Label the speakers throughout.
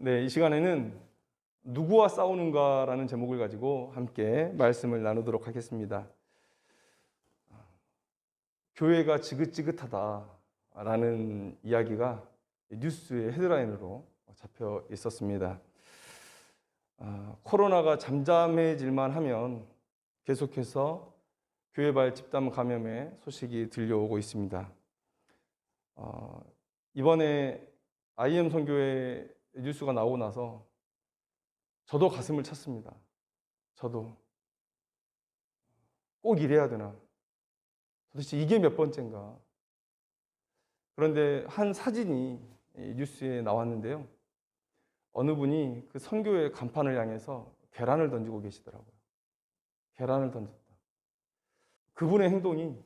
Speaker 1: 네, 이 시간에는 누구와 싸우는가라는 제목을 가지고 함께 말씀을 나누도록 하겠습니다. 교회가 지긋지긋하다라는 이야기가 뉴스의 헤드라인으로 잡혀 있었습니다. 코로나가 잠잠해질만 하면 계속해서 교회발 집단 감염의 소식이 들려오고 있습니다. 이번에 IM 선교회 뉴스가 나오고 나서 저도 가슴을 찼습니다. 저도 꼭 이래야 되나? 도대체 이게 몇 번째인가? 그런데 한 사진이 뉴스에 나왔는데요. 어느 분이 그 선교회 간판을 향해서 계란을 던지고 계시더라고요. 계란을 던졌다. 그분의 행동이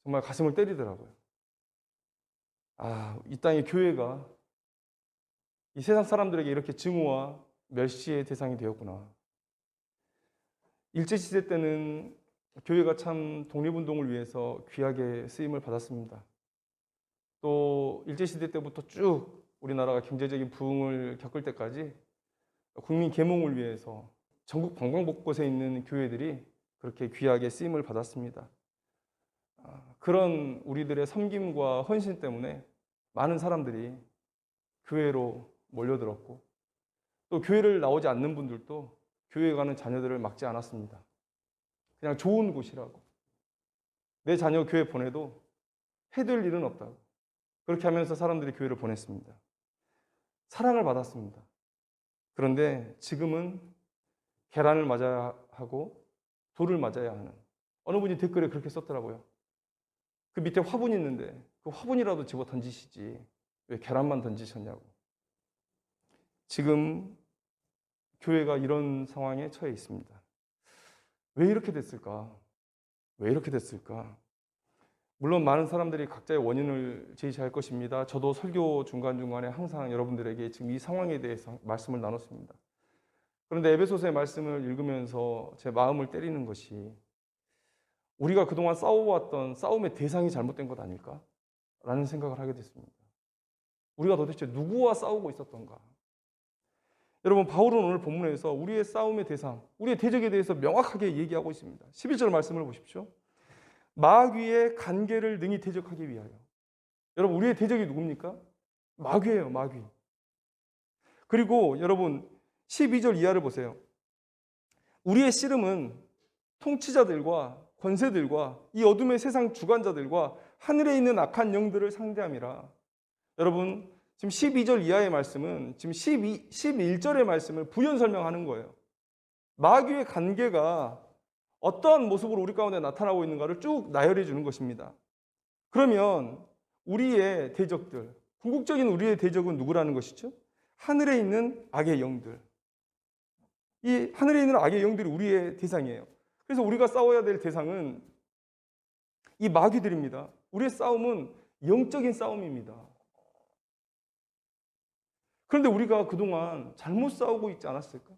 Speaker 1: 정말 가슴을 때리더라고요. 이 땅의 교회가 이 세상 사람들에게 이렇게 증오와 멸시의 대상이 되었구나. 일제시대 때는 교회가 참 독립운동을 위해서 귀하게 쓰임을 받았습니다. 또 일제시대 때부터 쭉 우리나라가 경제적인 부흥을 겪을 때까지 국민 계몽을 위해서 전국 방방곳곳에 있는 교회들이 그렇게 귀하게 쓰임을 받았습니다. 그런 우리들의 섬김과 헌신 때문에 많은 사람들이 교회로 몰려들었고, 또 교회를 나오지 않는 분들도 교회에 가는 자녀들을 막지 않았습니다. 그냥 좋은 곳이라고, 내 자녀 교회 보내도 해될 일은 없다고, 그렇게 하면서 사람들이 교회를 보냈습니다. 사랑을 받았습니다. 그런데 지금은 계란을 맞아야 하고 돌을 맞아야 하는, 어느 분이 댓글에 그렇게 썼더라고요. 그 밑에 화분이 있는데 그 화분이라도 집어 던지시지 왜 계란만 던지셨냐고. 지금 교회가 이런 상황에 처해 있습니다. 왜 이렇게 됐을까? 왜 이렇게 됐을까? 물론 많은 사람들이 각자의 원인을 제시할 것입니다. 저도 설교 중간중간에 항상 여러분들에게 지금 이 상황에 대해서 말씀을 나눴습니다. 그런데 에베소서의 말씀을 읽으면서 제 마음을 때리는 것이, 우리가 그동안 싸워왔던 싸움의 대상이 잘못된 것 아닐까? 라는 생각을 하게 됐습니다. 우리가 도대체 누구와 싸우고 있었던가? 여러분, 바울은 오늘 본문에서 우리의 싸움의 대상, 우리의 대적에 대해서 명확하게 얘기하고 있습니다. 11절 말씀을 보십시오. 마귀의 간계를 능히 대적하기 위하여. 여러분, 우리의 대적이 누굽니까? 마귀예요, 마귀. 그리고 여러분, 12절 이하를 보세요. 우리의 씨름은 통치자들과 권세들과 이 어둠의 세상 주관자들과 하늘에 있는 악한 영들을 상대함이라. 여러분, 지금 12절 이하의 말씀은 지금 11절의 말씀을 부연 설명하는 거예요. 마귀의 관계가 어떠한 모습으로 우리 가운데 나타나고 있는가를 쭉 나열해 주는 것입니다. 그러면 우리의 대적들, 궁극적인 우리의 대적은 누구라는 것이죠? 하늘에 있는 악의 영들. 이 하늘에 있는 악의 영들이 우리의 대상이에요. 그래서 우리가 싸워야 될 대상은 이 마귀들입니다. 우리의 싸움은 영적인 싸움입니다. 그런데 우리가 그동안 잘못 싸우고 있지 않았을까?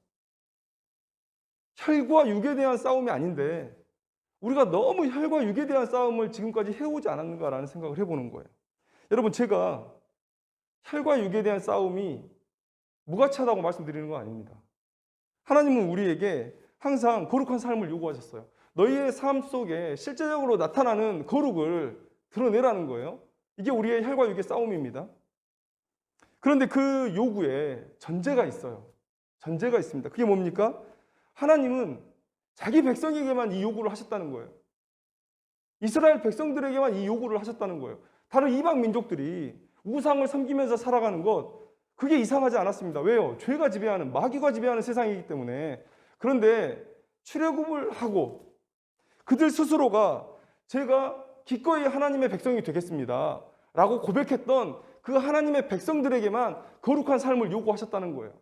Speaker 1: 혈과 육에 대한 싸움이 아닌데 우리가 너무 혈과 육에 대한 싸움을 지금까지 해오지 않았는가라는 생각을 해보는 거예요. 여러분, 제가 혈과 육에 대한 싸움이 무가치하다고 말씀드리는 건 아닙니다. 하나님은 우리에게 항상 거룩한 삶을 요구하셨어요. 너희의 삶 속에 실제적으로 나타나는 거룩을 드러내라는 거예요. 이게 우리의 혈과 육의 싸움입니다. 그런데 그 요구에 전제가 있어요. 전제가 있습니다. 그게 뭡니까? 하나님은 자기 백성에게만 이 요구를 하셨다는 거예요. 이스라엘 백성들에게만 이 요구를 하셨다는 거예요. 다른 이방 민족들이 우상을 섬기면서 살아가는 것, 그게 이상하지 않았습니다. 왜요? 죄가 지배하는, 마귀가 지배하는 세상이기 때문에. 그런데 출애굽을 하고 그들 스스로가 제가 기꺼이 하나님의 백성이 되겠습니다 라고 고백했던 그 하나님의 백성들에게만 거룩한 삶을 요구하셨다는 거예요.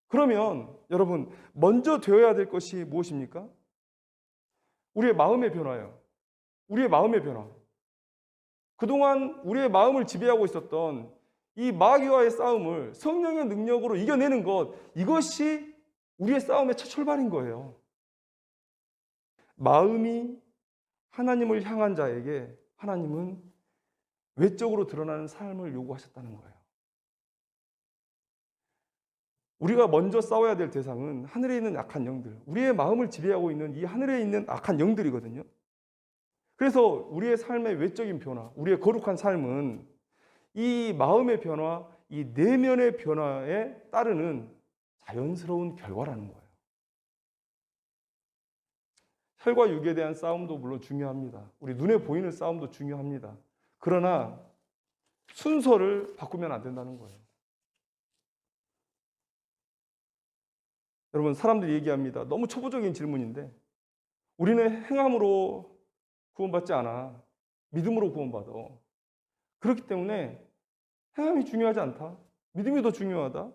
Speaker 1: 그러면 여러분, 먼저 되어야 될 것이 무엇입니까? 우리의 마음의 변화예요. 우리의 마음의 변화. 그동안 우리의 마음을 지배하고 있었던 이 마귀와의 싸움을 성령의 능력으로 이겨내는 것, 이것이 우리의 싸움의 첫 출발인 거예요. 마음이 하나님을 향한 자에게 하나님은 외적으로 드러나는 삶을 요구하셨다는 거예요. 우리가 먼저 싸워야 될 대상은 하늘에 있는 악한 영들, 우리의 마음을 지배하고 있는 이 하늘에 있는 악한 영들이거든요. 그래서 우리의 삶의 외적인 변화, 우리의 거룩한 삶은 이 마음의 변화, 이 내면의 변화에 따르는 자연스러운 결과라는 거예요. 혈과 육에 대한 싸움도 물론 중요합니다. 우리 눈에 보이는 싸움도 중요합니다. 그러나 순서를 바꾸면 안 된다는 거예요. 여러분, 사람들이 얘기합니다. 너무 초보적인 질문인데 우리는 행함으로 구원받지 않아. 믿음으로 구원받아. 그렇기 때문에 행함이 중요하지 않다. 믿음이 더 중요하다.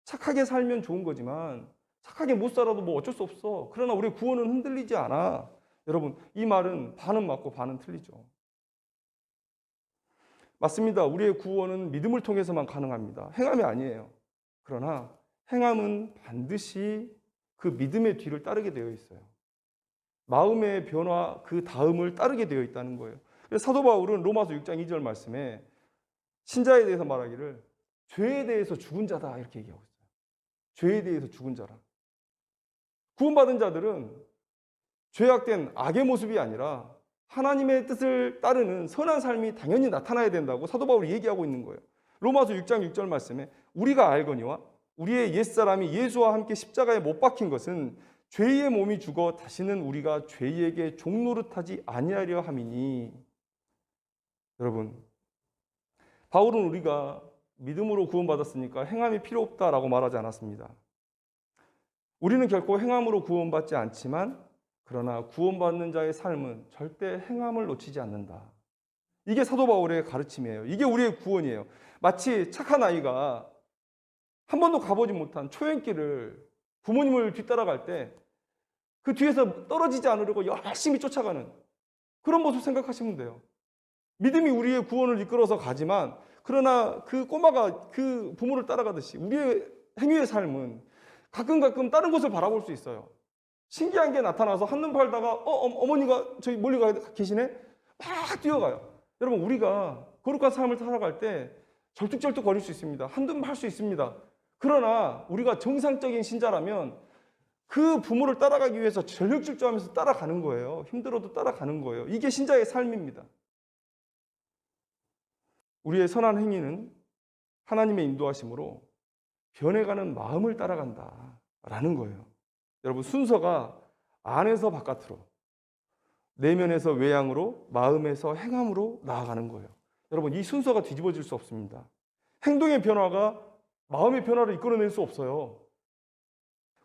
Speaker 1: 착하게 살면 좋은 거지만 착하게 못 살아도 뭐 어쩔 수 없어. 그러나 우리의 구원은 흔들리지 않아. 여러분, 이 말은 반은 맞고 반은 틀리죠. 맞습니다. 우리의 구원은 믿음을 통해서만 가능합니다. 행함이 아니에요. 그러나 행함은 반드시 그 믿음의 뒤를 따르게 되어 있어요. 마음의 변화 그 다음을 따르게 되어 있다는 거예요. 그래서 사도 바울은 로마서 6장 2절 말씀에 신자에 대해서 말하기를 죄에 대해서 죽은 자다 이렇게 얘기하고 있어요. 죄에 대해서 죽은 자라. 구원받은 자들은 죄악된 악의 모습이 아니라 하나님의 뜻을 따르는 선한 삶이 당연히 나타나야 된다고 사도 바울이 얘기하고 있는 거예요. 로마서 6장 6절 말씀에 우리가 알거니와 우리의 옛사람이 예수와 함께 십자가에 못 박힌 것은 죄의 몸이 죽어 다시는 우리가 죄에게 종노릇하지 아니하려 함이니. 여러분, 바울은 우리가 믿음으로 구원받았으니까 행함이 필요 없다라고 말하지 않았습니다. 우리는 결코 행함으로 구원받지 않지만 그러나 구원받는 자의 삶은 절대 행함을 놓치지 않는다. 이게 사도 바울의 가르침이에요. 이게 우리의 구원이에요. 마치 착한 아이가 한 번도 가보지 못한 초행길을 부모님을 뒤따라갈 때 그 뒤에서 떨어지지 않으려고 열심히 쫓아가는 그런 모습 생각하시면 돼요. 믿음이 우리의 구원을 이끌어서 가지만 그러나 그 꼬마가 그 부모를 따라가듯이 우리의 행위의 삶은 가끔 다른 곳을 바라볼 수 있어요. 신기한 게 나타나서 한눈 팔다가 어머니가 저기 멀리 계시네? 막 뛰어가요. 여러분, 우리가 거룩한 삶을 살아갈 때 절뚝절뚝 거릴 수 있습니다. 한눈 팔 수 있습니다. 그러나 우리가 정상적인 신자라면 그 부모를 따라가기 위해서 전력질주하면서 따라가는 거예요. 힘들어도 따라가는 거예요. 이게 신자의 삶입니다. 우리의 선한 행위는 하나님의 인도하심으로 변해가는 마음을 따라간다라는 거예요. 여러분, 순서가 안에서 바깥으로, 내면에서 외양으로, 마음에서 행함으로 나아가는 거예요. 여러분, 이 순서가 뒤집어질 수 없습니다. 행동의 변화가 마음의 변화를 이끌어낼 수 없어요.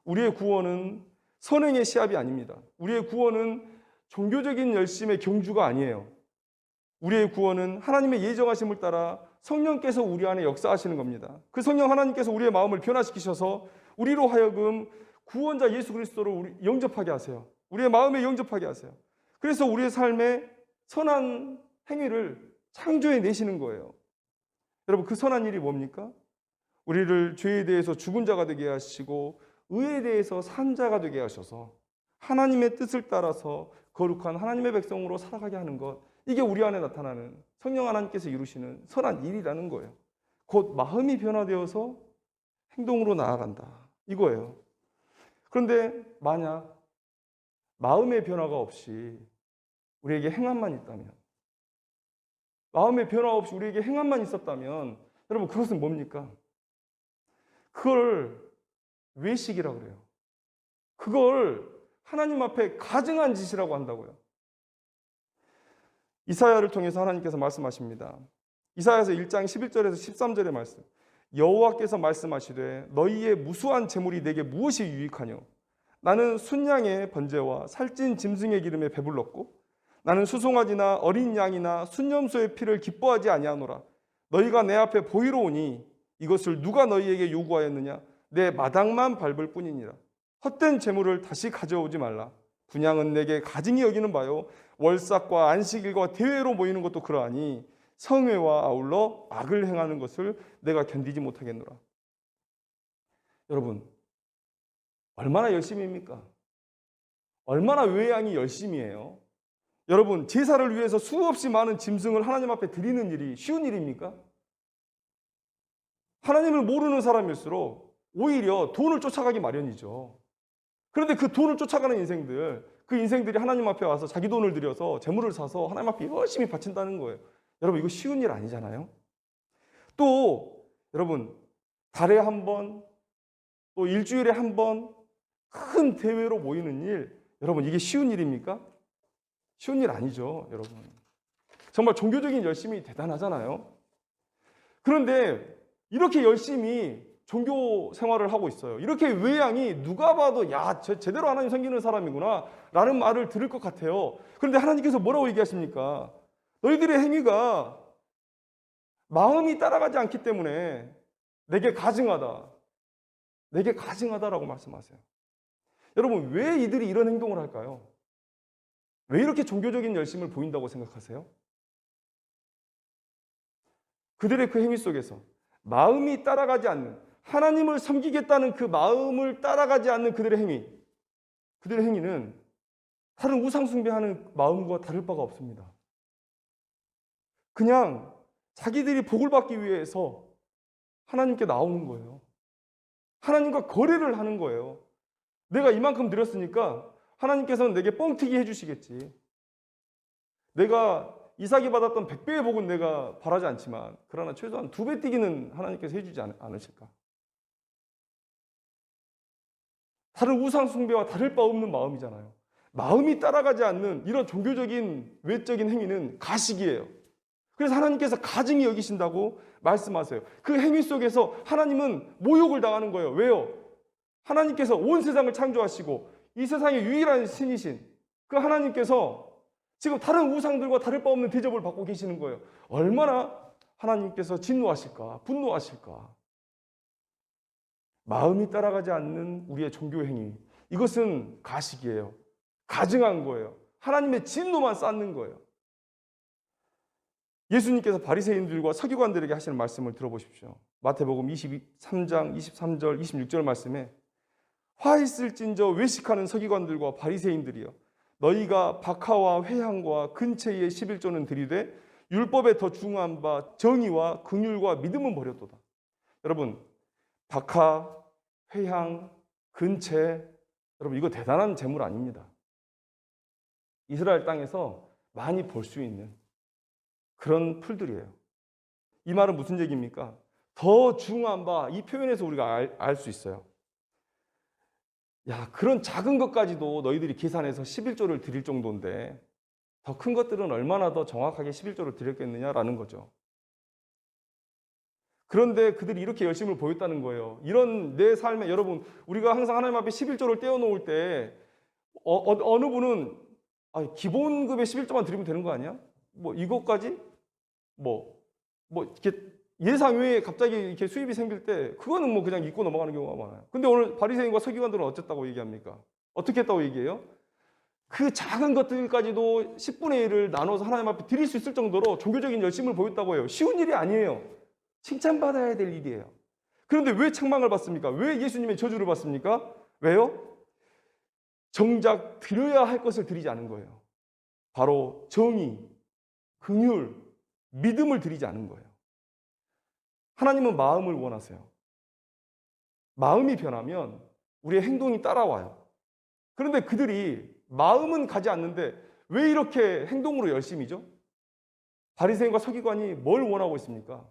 Speaker 1: 우리의 구원은 선행의 시합이 아닙니다. 우리의 구원은 종교적인 열심의 경주가 아니에요. 우리의 구원은 하나님의 예정하심을 따라 성령께서 우리 안에 역사하시는 겁니다. 그 성령 하나님께서 우리의 마음을 변화시키셔서 우리로 하여금 구원자 예수 그리스도를 영접하게 하세요. 우리의 마음에 영접하게 하세요. 그래서 우리의 삶에 선한 행위를 창조해 내시는 거예요. 여러분, 그 선한 일이 뭡니까? 우리를 죄에 대해서 죽은 자가 되게 하시고 의에 대해서 산 자가 되게 하셔서 하나님의 뜻을 따라서 거룩한 하나님의 백성으로 살아가게 하는 것, 이게 우리 안에 나타나는 성령 하나님께서 이루시는 선한 일이라는 거예요. 곧 마음이 변화되어서 행동으로 나아간다, 이거예요. 그런데 만약 마음의 변화가 없이 우리에게 행함만 있다면, 마음의 변화 없이 우리에게 행함만 있었다면, 여러분, 그것은 뭡니까? 그걸 외식이라고 그래요. 그걸 하나님 앞에 가증한 짓이라고 한다고요. 이사야를 통해서 하나님께서 말씀하십니다. 이사야서 1장 11절에서 13절의 말씀. 여호와께서 말씀하시되 너희의 무수한 재물이 내게 무엇이 유익하뇨? 나는 순양의 번제와 살찐 짐승의 기름에 배불렀고 나는 수송아지나 어린 양이나 순염소의 피를 기뻐하지 아니하노라. 너희가 내 앞에 보이러 오니 이것을 누가 너희에게 요구하였느냐? 내 마당만 밟을 뿐이니라. 헛된 재물을 다시 가져오지 말라. 분향은 내게 가증히 여기는 바요 월삭과 안식일과 대회로 모이는 것도 그러하니 성회와 아울러 악을 행하는 것을 내가 견디지 못하겠노라. 여러분, 얼마나 열심입니까? 얼마나 외양이 열심히 해요? 여러분, 제사를 위해서 수없이 많은 짐승을 하나님 앞에 드리는 일이 쉬운 일입니까? 하나님을 모르는 사람일수록 오히려 돈을 쫓아가기 마련이죠. 그런데 그 돈을 쫓아가는 인생들, 그 인생들이 하나님 앞에 와서 자기 돈을 들여서 재물을 사서 하나님 앞에 열심히 바친다는 거예요. 여러분, 이거 쉬운 일 아니잖아요. 또 여러분, 달에 한 번, 또 일주일에 한 번 큰 대회로 모이는 일, 여러분, 이게 쉬운 일입니까? 쉬운 일 아니죠, 여러분. 정말 종교적인 열심이 대단하잖아요. 그런데 이렇게 열심히 종교 생활을 하고 있어요. 이렇게 외양이 누가 봐도 야, 제대로 하나님 섬기는 사람이구나 라는 말을 들을 것 같아요. 그런데 하나님께서 뭐라고 얘기하십니까? 너희들의 행위가 마음이 따라가지 않기 때문에 내게 가증하다. 내게 가증하다라고 말씀하세요. 여러분, 왜 이들이 이런 행동을 할까요? 왜 이렇게 종교적인 열심을 보인다고 생각하세요? 그들의 그 행위 속에서 마음이 따라가지 않는, 하나님을 섬기겠다는 그 마음을 따라가지 않는 그들의 행위, 그들의 행위는 다른 우상 숭배하는 마음과 다를 바가 없습니다. 그냥 자기들이 복을 받기 위해서 하나님께 나오는 거예요. 하나님과 거래를 하는 거예요. 내가 이만큼 드렸으니까 하나님께서는 내게 뻥튀기 해주시겠지. 내가 이삭이 받았던 100배의 복은 내가 바라지 않지만 그러나 최소한 2배 뛰기는 하나님께서 해주지 않으실까? 다른 우상 숭배와 다를 바 없는 마음이잖아요. 마음이 따라가지 않는 이런 종교적인 외적인 행위는 가식이에요. 그래서 하나님께서 가증히 여기신다고 말씀하세요. 그 행위 속에서 하나님은 모욕을 당하는 거예요. 왜요? 하나님께서 온 세상을 창조하시고 이 세상의 유일한 신이신 그 하나님께서 지금 다른 우상들과 다를 바 없는 대접을 받고 계시는 거예요. 얼마나 하나님께서 진노하실까? 분노하실까? 마음이 따라가지 않는 우리의 종교 행위, 이것은 가식이에요. 가증한 거예요. 하나님의 진노만 쌓는 거예요. 예수님께서 바리새인들과 서기관들에게 하시는 말씀을 들어보십시오. 마태복음 23장 23절 26절 말씀에 화 있을진저 외식하는 서기관들과 바리새인들이여, 너희가 박하와 회향과 근체의 11조는 드리되 율법에 더 중요한 바 정의와 긍휼과 믿음은 버렸도다. 여러분, 박하, 회향, 근체, 여러분 이거 대단한 재물 아닙니다. 이스라엘 땅에서 많이 볼 수 있는 그런 풀들이에요. 이 말은 무슨 얘기입니까? 더 중요한 바, 이 표현에서 우리가 알 수 있어요. 야, 그런 작은 것까지도 너희들이 계산해서 11조를 드릴 정도인데 더 큰 것들은 얼마나 더 정확하게 11조를 드렸겠느냐라는 거죠. 그런데 그들이 이렇게 열심을 보였다는 거예요. 이런 내 삶에, 여러분, 우리가 항상 하나님 앞에 11조를 떼어놓을 때 어느 분은 기본급의 11조만 드리면 되는 거 아니야? 뭐 이것까지? 이렇게 예상 외에 갑자기 이렇게 수입이 생길 때 그거는 뭐 그냥 잊고 넘어가는 경우가 많아요. 근데 오늘 바리새인과 서기관들은 어쨌다고 얘기합니까? 어떻게 했다고 얘기해요? 그 작은 것들까지도 10분의 1을 나눠서 하나님 앞에 드릴 수 있을 정도로 종교적인 열심을 보였다고 해요. 쉬운 일이 아니에요. 칭찬받아야 될 일이에요. 그런데 왜 책망을 받습니까? 왜 예수님의 저주를 받습니까? 왜요? 정작 드려야 할 것을 드리지 않은 거예요. 바로 정의, 긍휼, 믿음을 드리지 않은 거예요. 하나님은 마음을 원하세요. 마음이 변하면 우리의 행동이 따라와요. 그런데 그들이 마음은 가지 않는데 왜 이렇게 행동으로 열심이죠? 바리새인과 서기관이 뭘 원하고 있습니까?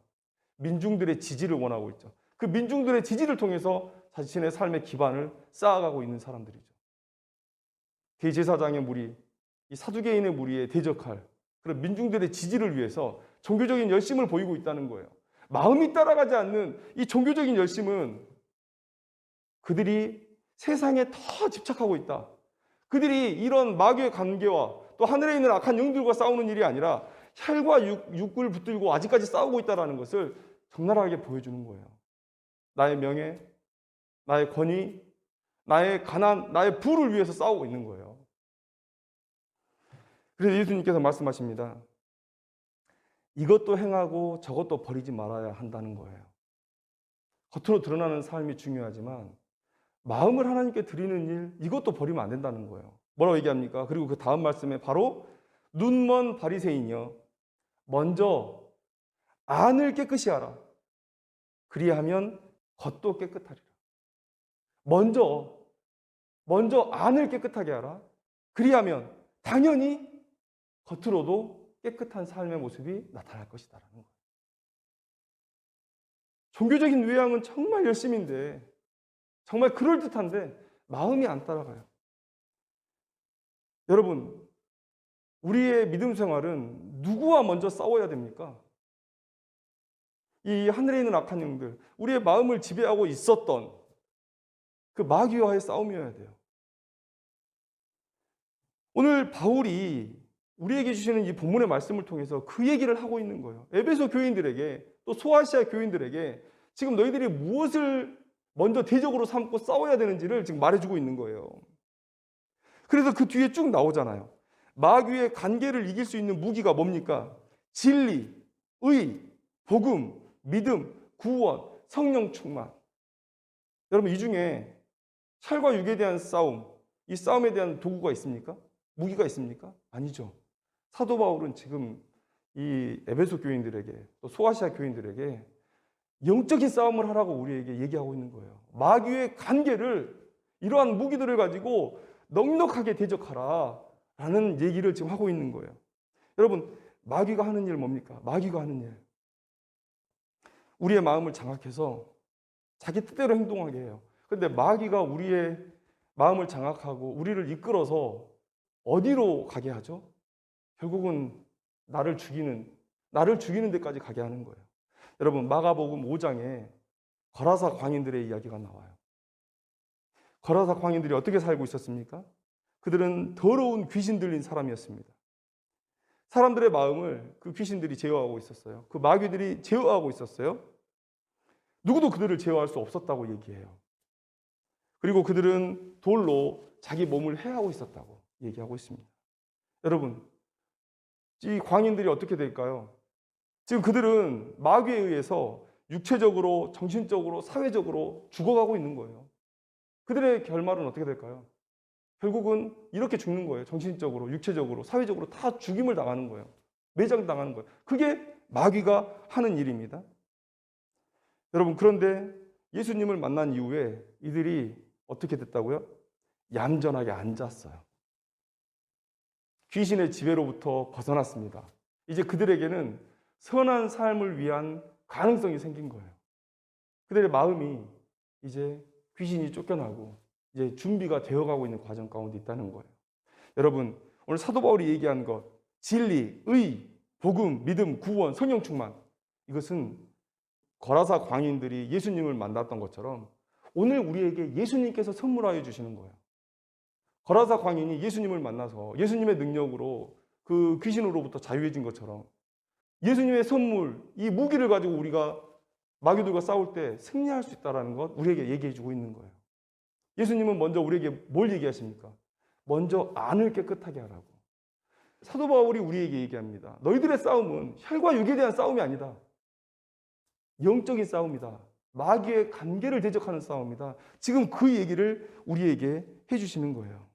Speaker 1: 민중들의 지지를 원하고 있죠. 그 민중들의 지지를 통해서 자신의 삶의 기반을 쌓아가고 있는 사람들이죠. 대제사장의 무리, 이 사두개인의 무리에 대적할 그런 민중들의 지지를 위해서 종교적인 열심을 보이고 있다는 거예요. 마음이 따라가지 않는 이 종교적인 열심은 그들이 세상에 더 집착하고 있다. 그들이 이런 마귀의 관계와 또 하늘에 있는 악한 영들과 싸우는 일이 아니라 혈과 육을 붙들고 아직까지 싸우고 있다는 것을 적나라하게 보여주는 거예요. 나의 명예, 나의 권위, 나의 가난, 나의 부를 위해서 싸우고 있는 거예요. 그래서 예수님께서 말씀하십니다. 이것도 행하고 저것도 버리지 말아야 한다는 거예요. 겉으로 드러나는 삶이 중요하지만 마음을 하나님께 드리는 일, 이것도 버리면 안 된다는 거예요. 뭐라고 얘기합니까? 그리고 그 다음 말씀에 바로 눈먼 바리새인이여, 먼저 안을 깨끗이 하라. 그리하면 겉도 깨끗하리라. 먼저 안을 깨끗하게 하라. 그리하면 당연히 겉으로도 깨끗한 삶의 모습이 나타날 것이다라는 거예요. 종교적인 외양은 정말 열심인데, 정말 그럴듯한데 마음이 안 따라가요. 여러분, 우리의 믿음 생활은 누구와 먼저 싸워야 됩니까? 이 하늘에 있는 악한 영들, 우리의 마음을 지배하고 있었던 그 마귀와의 싸움이어야 돼요. 오늘 바울이 우리에게 주시는 이 본문의 말씀을 통해서 그 얘기를 하고 있는 거예요. 에베소 교인들에게, 또 소아시아 교인들에게 지금 너희들이 무엇을 먼저 대적으로 삼고 싸워야 되는지를 지금 말해주고 있는 거예요. 그래서 그 뒤에 쭉 나오잖아요. 마귀의 관계를 이길 수 있는 무기가 뭡니까? 진리, 의, 복음, 믿음, 구원, 성령 충만. 여러분, 이 중에 혈과 육에 대한 싸움, 이 싸움에 대한 도구가 있습니까? 무기가 있습니까? 아니죠. 사도 바울은 지금 이 에베소 교인들에게, 또 소아시아 교인들에게 영적인 싸움을 하라고 우리에게 얘기하고 있는 거예요. 마귀의 관계를, 이러한 무기들을 가지고 넉넉하게 대적하라 라는 얘기를 지금 하고 있는 거예요. 여러분, 마귀가 하는 일 뭡니까? 마귀가 하는 일, 우리의 마음을 장악해서 자기 뜻대로 행동하게 해요. 그런데 마귀가 우리의 마음을 장악하고 우리를 이끌어서 어디로 가게 하죠? 결국은 나를 죽이는 데까지 가게 하는 거예요. 여러분, 마가복음 5장에 거라사 광인들의 이야기가 나와요. 거라사 광인들이 어떻게 살고 있었습니까? 그들은 더러운 귀신 들린 사람이었습니다. 사람들의 마음을 그 귀신들이 제어하고 있었어요. 그 마귀들이 제어하고 있었어요. 누구도 그들을 제어할 수 없었다고 얘기해요. 그리고 그들은 돌로 자기 몸을 해하고 있었다고 얘기하고 있습니다. 여러분, 이 광인들이 어떻게 될까요? 지금 그들은 마귀에 의해서 육체적으로, 정신적으로, 사회적으로 죽어가고 있는 거예요. 그들의 결말은 어떻게 될까요? 결국은 이렇게 죽는 거예요. 정신적으로, 육체적으로, 사회적으로 다 죽임을 당하는 거예요. 매장당하는 거예요. 그게 마귀가 하는 일입니다. 여러분, 그런데 예수님을 만난 이후에 이들이 어떻게 됐다고요? 얌전하게 앉았어요. 귀신의 지배로부터 벗어났습니다. 이제 그들에게는 선한 삶을 위한 가능성이 생긴 거예요. 그들의 마음이 이제 귀신이 쫓겨나고 이제 준비가 되어가고 있는 과정 가운데 있다는 거예요. 여러분, 오늘 사도 바울이 얘기한 것, 진리, 의, 복음, 믿음, 구원, 성령 충만, 이것은 거라사 광인들이 예수님을 만났던 것처럼 오늘 우리에게 예수님께서 선물하여 주시는 거예요. 거라사 광인이 예수님을 만나서 예수님의 능력으로 그 귀신으로부터 자유해진 것처럼 예수님의 선물, 이 무기를 가지고 우리가 마귀들과 싸울 때 승리할 수 있다는 것 우리에게 얘기해 주고 있는 거예요. 예수님은 먼저 우리에게 뭘 얘기하십니까? 먼저 안을 깨끗하게 하라고. 사도 바울이 우리에게 얘기합니다. 너희들의 싸움은 혈과 육에 대한 싸움이 아니다. 영적인 싸움이다. 마귀의 관계를 대적하는 싸움이다. 지금 그 얘기를 우리에게 해주시는 거예요.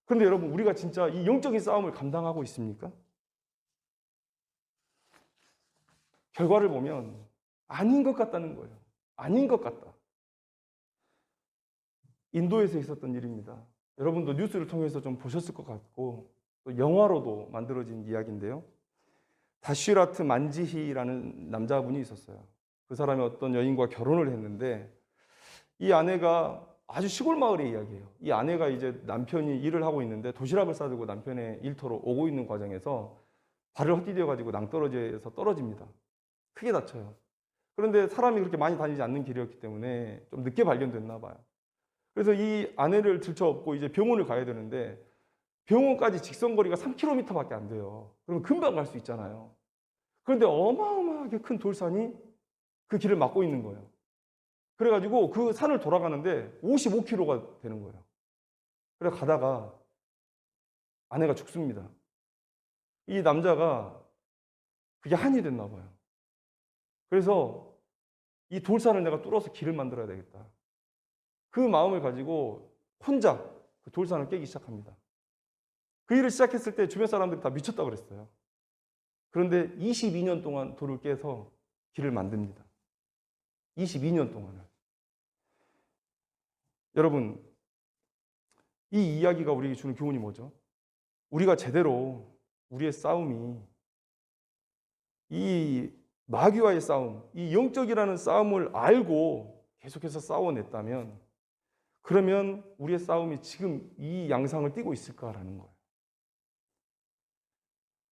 Speaker 1: 그런데 여러분, 우리가 진짜 이 영적인 싸움을 감당하고 있습니까? 결과를 보면 아닌 것 같다는 거예요. 아닌 것 같다. 인도에서 있었던 일입니다. 여러분도 뉴스를 통해서 좀 보셨을 것 같고 또 영화로도 만들어진 이야기인데요. 다쉬라트 만지히라는 남자분이 있었어요. 그 사람이 어떤 여인과 결혼을 했는데 이 아내가 아주 시골 마을의 이야기예요. 이 아내가 이제 남편이 일을 하고 있는데 도시락을 싸들고 남편의 일터로 오고 있는 과정에서 발을 헛디뎌 가지고 낭떠러지에서 떨어집니다. 크게 다쳐요. 그런데 사람이 그렇게 많이 다니지 않는 길이었기 때문에 좀 늦게 발견됐나 봐요. 그래서 이 아내를 들쳐업고 이제 병원을 가야 되는데 병원까지 직선거리가 3km밖에 안 돼요. 그러면 금방 갈 수 있잖아요. 그런데 어마어마하게 큰 돌산이 그 길을 막고 있는 거예요. 그래가지고 그 산을 돌아가는데 55km가 되는 거예요. 그래 가다가 아내가 죽습니다. 이 남자가 그게 한이 됐나 봐요. 그래서 이 돌산을 내가 뚫어서 길을 만들어야 되겠다. 그 마음을 가지고 혼자 그 돌산을 깨기 시작합니다. 그 일을 시작했을 때 주변 사람들이 다 미쳤다 그랬어요. 그런데 22년 동안 돌을 깨서 길을 만듭니다. 22년 동안을. 여러분, 이 이야기가 우리에게 주는 교훈이 뭐죠? 우리가 제대로 우리의 싸움이 이 마귀와의 싸움, 이 영적이라는 싸움을 알고 계속해서 싸워냈다면, 그러면 우리의 싸움이 지금 이 양상을 띠고 있을까라는 거예요.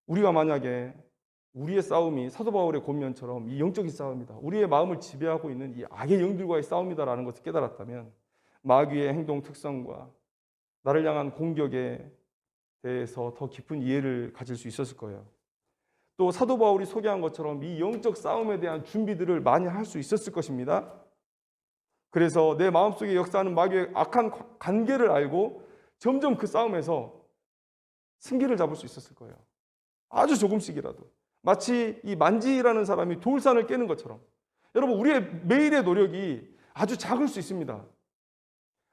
Speaker 1: 우리가 만약에 우리의 싸움이 사도 바울의 권면처럼 이 영적인 싸움이다, 우리의 마음을 지배하고 있는 이 악의 영들과의 싸움이다라는 것을 깨달았다면, 마귀의 행동 특성과 나를 향한 공격에 대해서 더 깊은 이해를 가질 수 있었을 거예요. 또 사도 바울이 소개한 것처럼 이 영적 싸움에 대한 준비들을 많이 할 수 있었을 것입니다. 그래서 내 마음속에 역사하는 마귀의 악한 관계를 알고 점점 그 싸움에서 승기를 잡을 수 있었을 거예요. 아주 조금씩이라도. 마치 이 만지라는 사람이 돌산을 깨는 것처럼, 여러분, 우리의 매일의 노력이 아주 작을 수 있습니다.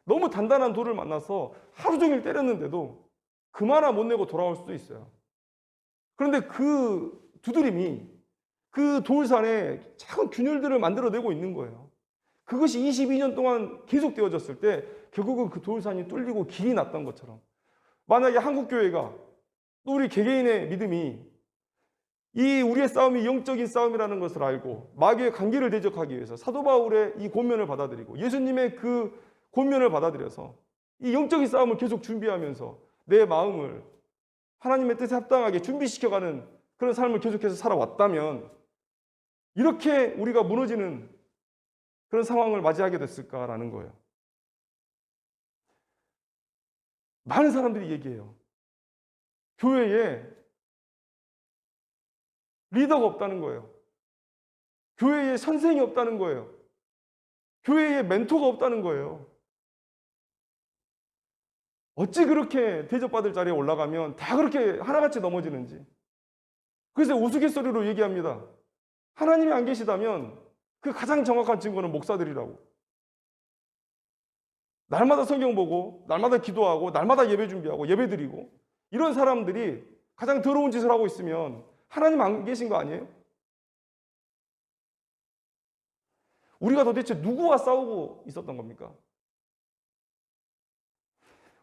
Speaker 1: 너무 단단한 돌을 만나서 하루 종일 때렸는데도 그만 하나 못 내고 돌아올 수도 있어요. 그런데 그 두드림이 그 돌산에 작은 균열들을 만들어내고 있는 거예요. 그것이 22년 동안 계속되어졌을 때 결국은 그 돌산이 뚫리고 길이 났던 것처럼, 만약에 한국교회가 또 우리 개개인의 믿음이 이 우리의 싸움이 영적인 싸움이라는 것을 알고 마귀의 관계를 대적하기 위해서 사도 바울의 이 권면을 받아들이고 예수님의 그 권면을 받아들여서 이 영적인 싸움을 계속 준비하면서 내 마음을 하나님의 뜻에 합당하게 준비시켜가는 그런 삶을 계속해서 살아왔다면, 이렇게 우리가 무너지는 그런 상황을 맞이하게 됐을까라는 거예요. 많은 사람들이 얘기해요. 교회에 리더가 없다는 거예요. 교회에 선생이 없다는 거예요. 교회에 멘토가 없다는 거예요. 어찌 그렇게 대접받을 자리에 올라가면 다 그렇게 하나같이 넘어지는지. 그래서 우스갯소리로 얘기합니다. 하나님이 안 계시다면 그 가장 정확한 증거는 목사들이라고. 날마다 성경 보고, 날마다 기도하고, 날마다 예배 준비하고, 예배 드리고, 이런 사람들이 가장 더러운 짓을 하고 있으면 하나님 안 계신 거 아니에요? 우리가 도대체 누구와 싸우고 있었던 겁니까?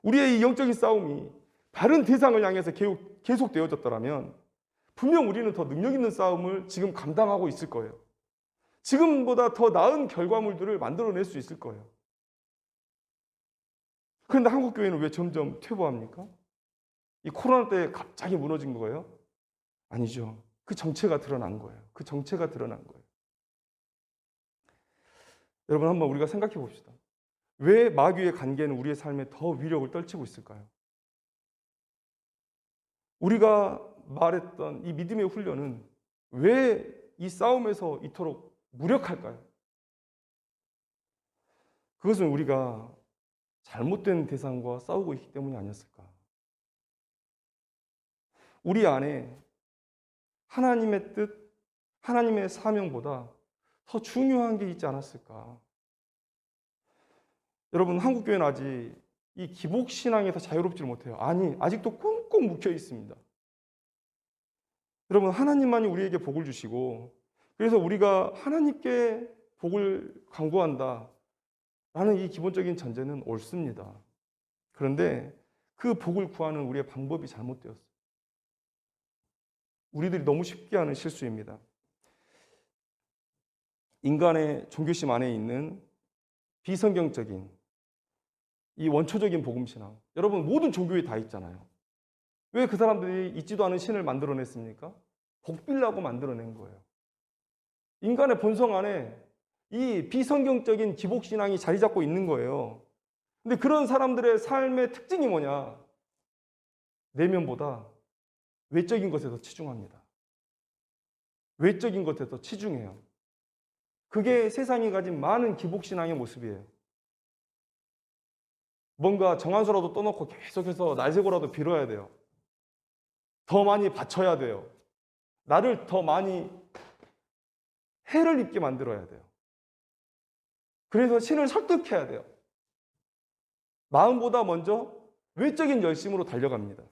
Speaker 1: 우리의 이 영적인 싸움이 바른 대상을 향해서 계속되어졌더라면 분명 우리는 더 능력 있는 싸움을 지금 감당하고 있을 거예요. 지금보다 더 나은 결과물들을 만들어낼 수 있을 거예요. 그런데 한국교회는 왜 점점 퇴보합니까? 이 코로나 때 갑자기 무너진 거예요? 아니죠. 그 정체가 드러난 거예요. 그 정체가 드러난 거예요. 여러분, 한번 우리가 생각해 봅시다. 왜 마귀의 관계는 우리의 삶에 더 위력을 떨치고 있을까요? 우리가 말했던 이 믿음의 훈련은 왜 이 싸움에서 이토록 무력할까요? 그것은 우리가 잘못된 대상과 싸우고 있기 때문이 아니었을까? 우리 안에 하나님의 뜻, 하나님의 사명보다 더 중요한 게 있지 않았을까? 여러분, 한국교회는 아직 이 기복신앙에서 자유롭지 못해요. 아니, 아직도 꽁꽁 묵혀 있습니다. 여러분, 하나님만이 우리에게 복을 주시고, 그래서 우리가 하나님께 복을 간구한다 라는 이 기본적인 전제는 옳습니다. 그런데 그 복을 구하는 우리의 방법이 잘못되었어요. 우리들이 너무 쉽게 하는 실수입니다. 인간의 종교심 안에 있는 비성경적인 이 원초적인 복음신앙, 여러분, 모든 종교에 다 있잖아요. 왜 그 사람들이 있지도 않은 신을 만들어냈습니까? 복 빌라고 만들어낸 거예요. 인간의 본성 안에 이 비성경적인 기복신앙이 자리 잡고 있는 거예요. 근데 그런 사람들의 삶의 특징이 뭐냐? 내면보다 외적인 것에 더 치중합니다. 외적인 것에 더 치중해요. 그게 세상이 가진 많은 기복신앙의 모습이에요. 뭔가 정한수라도 떠놓고 계속해서 날새고라도 빌어야 돼요. 더 많이 바쳐야 돼요. 나를 더 많이 해를 입게 만들어야 돼요. 그래서 신을 설득해야 돼요. 마음보다 먼저 외적인 열심으로 달려갑니다.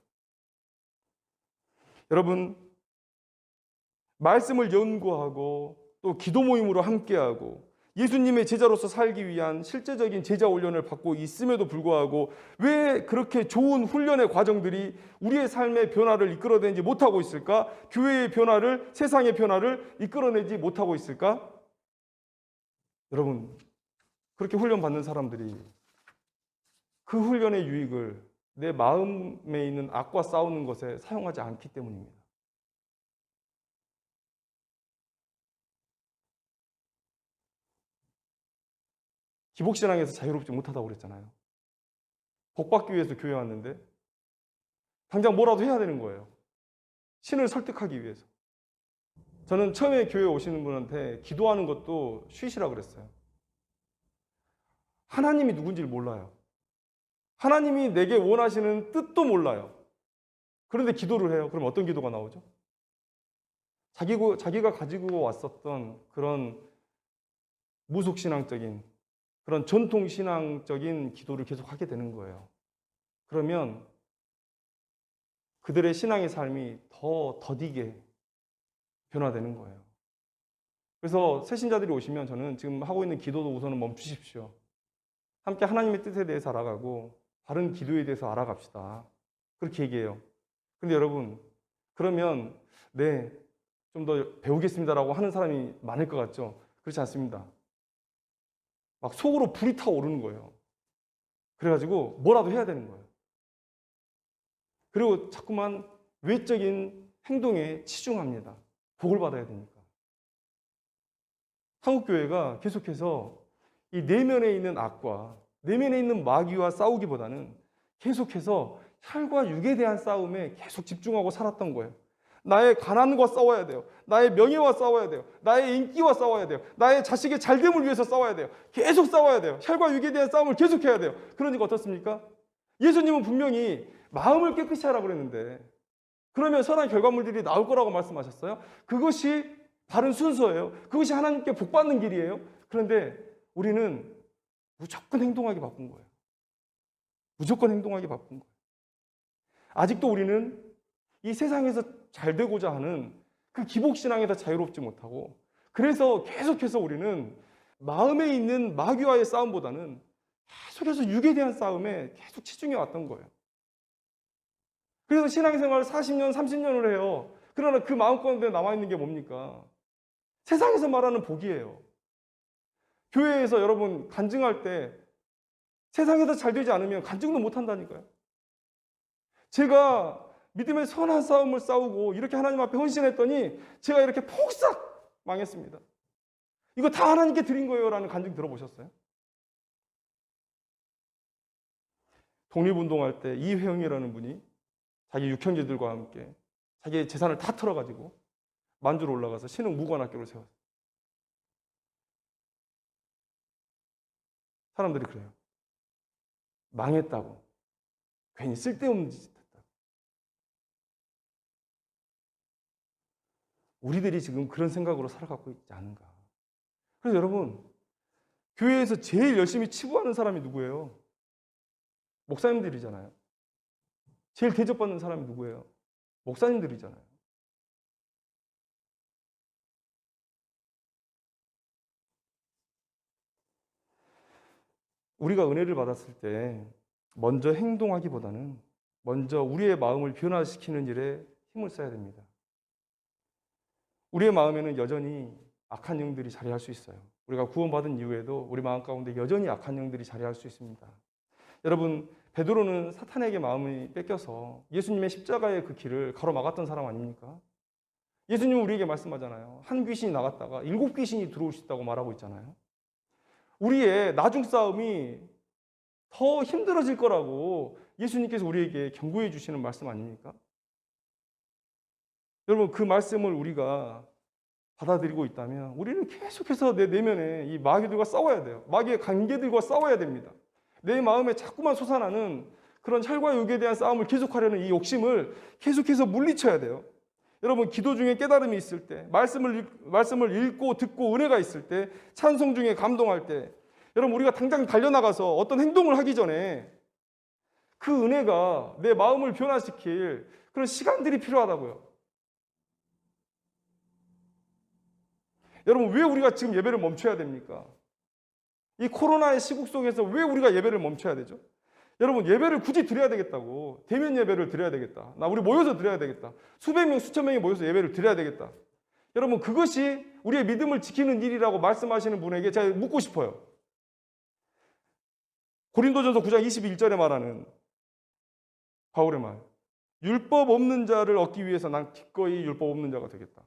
Speaker 1: 여러분, 말씀을 연구하고 또 기도 모임으로 함께하고 예수님의 제자로서 살기 위한 실제적인 제자 훈련을 받고 있음에도 불구하고 왜 그렇게 좋은 훈련의 과정들이 우리의 삶의 변화를 이끌어내지 못하고 있을까? 교회의 변화를, 세상의 변화를 이끌어내지 못하고 있을까? 여러분, 그렇게 훈련받는 사람들이 그 훈련의 유익을 내 마음에 있는 악과 싸우는 것에 사용하지 않기 때문입니다. 기복신앙에서 자유롭지 못하다고 그랬잖아요. 복받기 위해서 교회 왔는데 당장 뭐라도 해야 되는 거예요. 신을 설득하기 위해서. 저는 처음에 교회 오시는 분한테 기도하는 것도 쉬시라 그랬어요. 하나님이 누군지를 몰라요. 하나님이 내게 원하시는 뜻도 몰라요. 그런데 기도를 해요. 그럼 어떤 기도가 나오죠? 자기가 가지고 왔었던 그런 무속신앙적인, 그런 전통신앙적인 기도를 계속 하게 되는 거예요. 그러면 그들의 신앙의 삶이 더 더디게 변화되는 거예요. 그래서 새신자들이 오시면 저는 지금 하고 있는 기도도 우선은 멈추십시오. 함께 하나님의 뜻에 대해서 알아가고 바른 기도에 대해서 알아갑시다. 그렇게 얘기해요. 근데 여러분, 그러면 네, 좀 더 배우겠습니다라고 하는 사람이 많을 것 같죠? 그렇지 않습니다. 막 속으로 불이 타오르는 거예요. 그래가지고 뭐라도 해야 되는 거예요. 그리고 자꾸만 외적인 행동에 치중합니다. 복을 받아야 되니까. 한국교회가 계속해서 이 내면에 있는 악과 내면에 있는 마귀와 싸우기보다는 계속해서 혈과 육에 대한 싸움에 계속 집중하고 살았던 거예요. 나의 가난과 싸워야 돼요. 나의 명예와 싸워야 돼요. 나의 인기와 싸워야 돼요. 나의 자식의 잘됨을 위해서 싸워야 돼요. 계속 싸워야 돼요. 혈과 육에 대한 싸움을 계속해야 돼요. 그러니까 어떻습니까? 예수님은 분명히 마음을 깨끗이 하라고 그랬는데 그러면 선한 결과물들이 나올 거라고 말씀하셨어요. 그것이 바른 순서예요. 그것이 하나님께 복받는 길이에요. 그런데 우리는 무조건 행동하기 바쁜 거예요. 무조건 행동하기 바쁜 거예요. 아직도 우리는 이 세상에서 잘 되고자 하는 그 기복신앙에서 자유롭지 못하고 그래서 계속해서 우리는 마음에 있는 마귀와의 싸움보다는 계속해서 육에 대한 싸움에 계속 치중해 왔던 거예요. 그래서 신앙생활을 40년, 30년을 해요. 그러나 그 마음 가운데 남아있는 게 뭡니까? 세상에서 말하는 복이에요. 교회에서 여러분 간증할 때 세상에서 잘 되지 않으면 간증도 못 한다니까요. 제가 믿음의 선한 싸움을 싸우고 이렇게 하나님 앞에 헌신했더니 제가 이렇게 폭삭 망했습니다. 이거 다 하나님께 드린 거예요 라는 간증 들어보셨어요? 독립운동할 때 이회영이라는 분이 자기 육형제들과 함께 자기의 재산을 다 털어가지고 만주로 올라가서 신흥 무관학교를 세웠어요. 사람들이 그래요. 망했다고. 괜히 쓸데없는 짓 했다고. 우리들이 지금 그런 생각으로 살아가고 있지 않은가. 그래서 여러분, 교회에서 제일 열심히 치부하는 사람이 누구예요? 목사님들이잖아요. 제일 대접받는 사람이 누구예요? 목사님들이잖아요. 우리가 은혜를 받았을 때 먼저 행동하기보다는 먼저 우리의 마음을 변화시키는 일에 힘을 써야 됩니다. 우리의 마음에는 여전히 악한 영들이 자리할 수 있어요. 우리가 구원받은 이후에도 우리 마음 가운데 여전히 악한 영들이 자리할 수 있습니다. 여러분, 베드로는 사탄에게 마음이 뺏겨서 예수님의 십자가의 그 길을 가로막았던 사람 아닙니까? 예수님은 우리에게 말씀하잖아요. 한 귀신이 나갔다가 7 귀신이 들어올 수 있다고 말하고 있잖아요. 우리의 나중 싸움이 더 힘들어질 거라고 예수님께서 우리에게 경고해 주시는 말씀 아닙니까? 여러분, 그 말씀을 우리가 받아들이고 있다면 우리는 계속해서 내 내면에 이 마귀들과 싸워야 돼요. 마귀의 관계들과 싸워야 됩니다. 내 마음에 자꾸만 솟아나는 그런 혈과 육에 대한 싸움을 계속하려는 이 욕심을 계속해서 물리쳐야 돼요. 여러분, 기도 중에 깨달음이 있을 때, 말씀을 읽고 듣고 은혜가 있을 때, 찬송 중에 감동할 때, 여러분, 우리가 당장 달려나가서 어떤 행동을 하기 전에 그 은혜가 내 마음을 변화시킬 그런 시간들이 필요하다고요. 여러분, 왜 우리가 지금 예배를 멈춰야 됩니까? 이 코로나의 시국 속에서 왜 우리가 예배를 멈춰야 되죠? 여러분, 예배를 굳이 드려야 되겠다고. 대면 예배를 드려야 되겠다. 우리 모여서 드려야 되겠다. 수백 명, 수천 명이 모여서 예배를 드려야 되겠다. 여러분, 그것이 우리의 믿음을 지키는 일이라고 말씀하시는 분에게 제가 묻고 싶어요. 고린도전서 9장 21절에 말하는 바울의 말. 율법 없는 자를 얻기 위해서 난 기꺼이 율법 없는 자가 되겠다.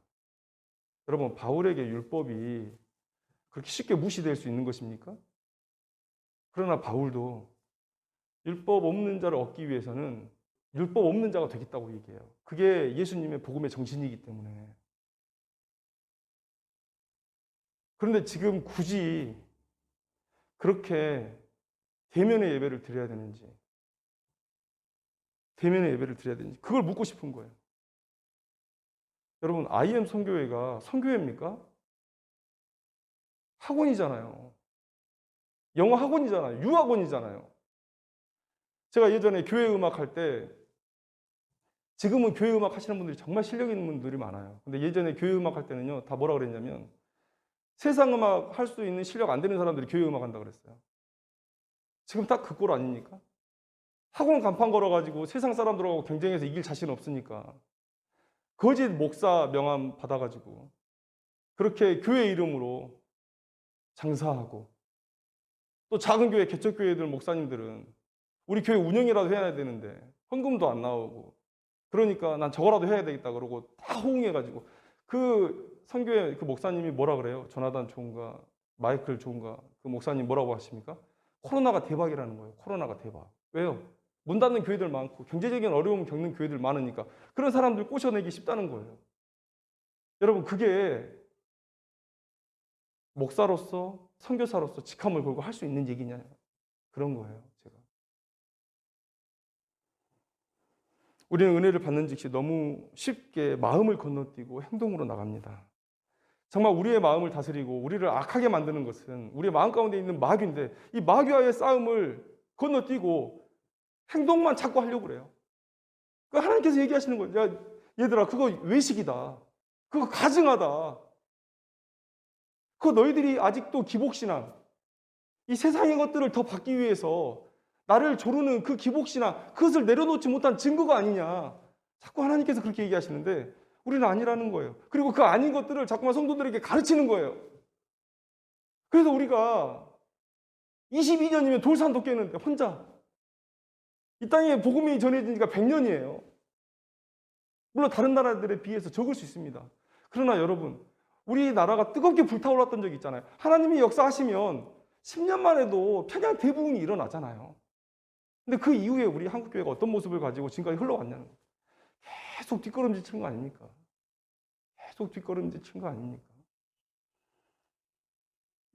Speaker 1: 여러분, 바울에게 율법이 그렇게 쉽게 무시될 수 있는 것입니까? 그러나 바울도 율법 없는 자를 얻기 위해서는 율법 없는 자가 되겠다고 얘기해요. 그게 예수님의 복음의 정신이기 때문에. 그런데 지금 굳이 그렇게 대면의 예배를 드려야 되는지, 그걸 묻고 싶은 거예요. 여러분, IM 선교회가 선교회입니까? 학원이잖아요. 영어 학원이잖아요. 유학원이잖아요. 제가 예전에 교회 음악 할 때, 지금은 교회 음악 하시는 분들이 정말 실력 있는 분들이 많아요. 근데 예전에 교회 음악 할 때는요, 다 뭐라 그랬냐면, 세상 음악 할 수 있는 실력 안 되는 사람들이 교회 음악 한다 그랬어요. 지금 딱 그 꼴 아닙니까? 학원 간판 걸어가지고 세상 사람들하고 경쟁해서 이길 자신 없으니까 거짓 목사 명함 받아가지고 그렇게 교회 이름으로 장사하고, 또 작은 교회, 개척교회들 목사님들은 우리 교회 운영이라도 해야 되는데 헌금도 안 나오고, 그러니까 난 저거라도 해야 되겠다 그러고 다 호응해가지고, 그 선교회 그 목사님이 뭐라 그래요? 조나단 좋은가, 마이클 좋은가, 그 목사님 뭐라고 하십니까? 코로나가 대박이라는 거예요. 코로나가 대박. 왜요? 문 닫는 교회들 많고 경제적인 어려움 겪는 교회들 많으니까 그런 사람들 꼬셔내기 쉽다는 거예요. 여러분, 그게 목사로서, 선교사로서 직함을 걸고 할 수 있는 얘기냐, 그런 거예요. 제가. 우리는 은혜를 받는 즉시 너무 쉽게 마음을 건너뛰고 행동으로 나갑니다. 정말 우리의 마음을 다스리고 우리를 악하게 만드는 것은 우리의 마음 가운데 있는 마귀인데, 이 마귀와의 싸움을 건너뛰고 행동만 자꾸 하려고 그래요. 그러니까 하나님께서 얘기하시는 거예요. 야, 얘들아, 그거 외식이다. 그거 가증하다. 그거 너희들이 아직도 기복신앙, 이 세상의 것들을 더 받기 위해서 나를 조르는 그 기복신앙, 그것을 내려놓지 못한 증거가 아니냐. 자꾸 하나님께서 그렇게 얘기하시는데 우리는 아니라는 거예요. 그리고 그 아닌 것들을 자꾸만 성도들에게 가르치는 거예요. 그래서 우리가 22년이면 돌산도 깨는데 혼자 이 땅에 복음이 전해진 지가 100년이에요. 물론 다른 나라들에 비해서 적을 수 있습니다. 그러나 여러분, 우리나라가 뜨겁게 불타올랐던 적이 있잖아요. 하나님이 역사하시면 10년만 해도 평양 대부흥이 일어나잖아요. 근데 그 이후에 우리 한국교회가 어떤 모습을 가지고 지금까지 흘러왔냐는 거예요. 계속 뒷걸음질 친 거 아닙니까? 계속 뒷걸음질 친 거 아닙니까?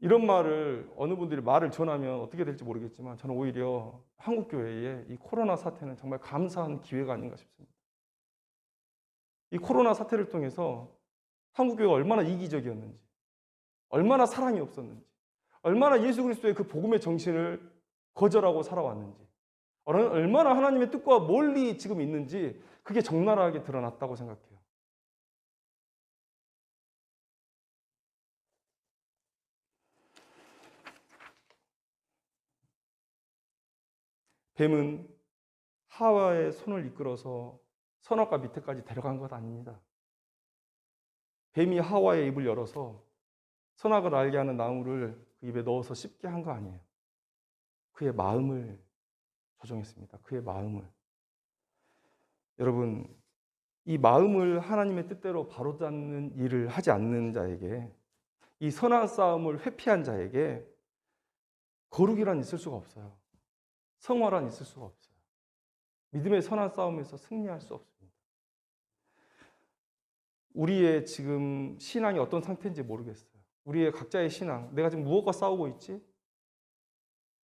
Speaker 1: 이런 말을 어느 분들이 말을 전하면 어떻게 될지 모르겠지만 저는 오히려 한국교회의 이 코로나 사태는 정말 감사한 기회가 아닌가 싶습니다. 이 코로나 사태를 통해서 한국교회가 얼마나 이기적이었는지, 얼마나 사랑이 없었는지, 얼마나 예수 그리스도의 그 복음의 정신을 거절하고 살아왔는지, 얼마나 하나님의 뜻과 멀리 지금 있는지 그게 적나라하게 드러났다고 생각해요. 뱀은 하와의 손을 이끌어서 선악과 밑에까지 데려간 것 아닙니다. 뱀이 하와의 입을 열어서 선악을 알게 하는 나무를 그 입에 넣어서 씹게 한 거 아니에요. 그의 마음을 조정했습니다. 그의 마음을. 여러분, 이 마음을 하나님의 뜻대로 바로잡는 일을 하지 않는 자에게, 이 선한 싸움을 회피한 자에게 거룩이란 있을 수가 없어요. 성화란 있을 수가 없어요. 믿음의 선한 싸움에서 승리할 수 없습니다. 우리의 지금 신앙이 어떤 상태인지 모르겠어요. 우리의 각자의 신앙, 내가 지금 무엇과 싸우고 있지?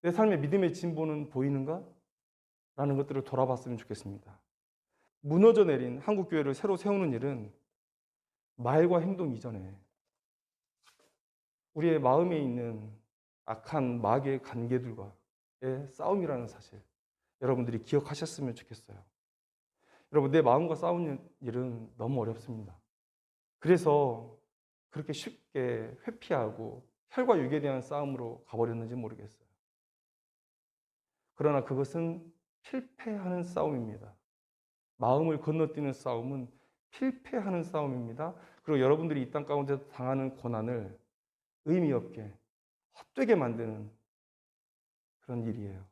Speaker 1: 내 삶의 믿음의 진보는 보이는가? 라는 것들을 돌아봤으면 좋겠습니다. 무너져 내린 한국교회를 새로 세우는 일은 말과 행동 이전에 우리의 마음에 있는 악한 마귀의 관계들과의 싸움이라는 사실, 여러분들이 기억하셨으면 좋겠어요. 여러분, 내 마음과 싸우는 일은 너무 어렵습니다. 그래서 그렇게 쉽게 회피하고 혈과 육에 대한 싸움으로 가버렸는지 모르겠어요. 그러나 그것은 필패하는 싸움입니다. 마음을 건너뛰는 싸움은 필패하는 싸움입니다. 그리고 여러분들이 이 땅 가운데 당하는 고난을 의미 없게, 헛되게 만드는 그런 일이에요.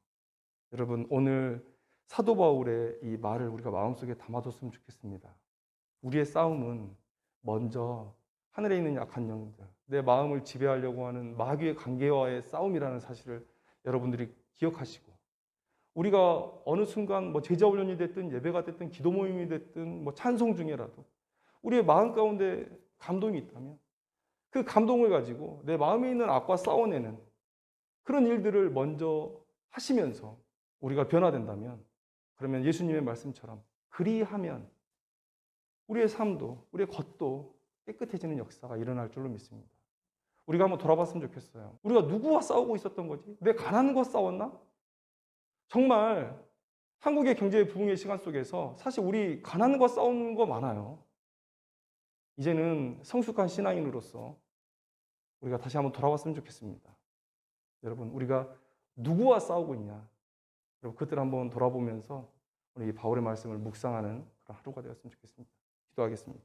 Speaker 1: 여러분, 오늘 사도 바울의 이 말을 우리가 마음속에 담아뒀으면 좋겠습니다. 우리의 싸움은 먼저 하늘에 있는 약한 영들, 내 마음을 지배하려고 하는 마귀의 관계와의 싸움이라는 사실을 여러분들이 기억하시고, 우리가 어느 순간 뭐 제자 훈련이 됐든 예배가 됐든 기도 모임이 됐든 뭐 찬송 중에라도 우리의 마음 가운데 감동이 있다면 그 감동을 가지고 내 마음에 있는 악과 싸워내는 그런 일들을 먼저 하시면서 우리가 변화된다면, 그러면 예수님의 말씀처럼 그리하면 우리의 삶도 우리의 겉도 깨끗해지는 역사가 일어날 줄로 믿습니다. 우리가 한번 돌아봤으면 좋겠어요. 우리가 누구와 싸우고 있었던 거지? 내 가난과 싸웠나? 정말 한국의 경제 부흥의 시간 속에서 사실 우리 가난과 싸우는 거 많아요. 이제는 성숙한 신앙인으로서 우리가 다시 한번 돌아봤으면 좋겠습니다. 여러분, 우리가 누구와 싸우고 있냐? 여러분, 그때를 한번 돌아보면서 우리 바울의 말씀을 묵상하는 그런 하루가 되었으면 좋겠습니다. 기도하겠습니다.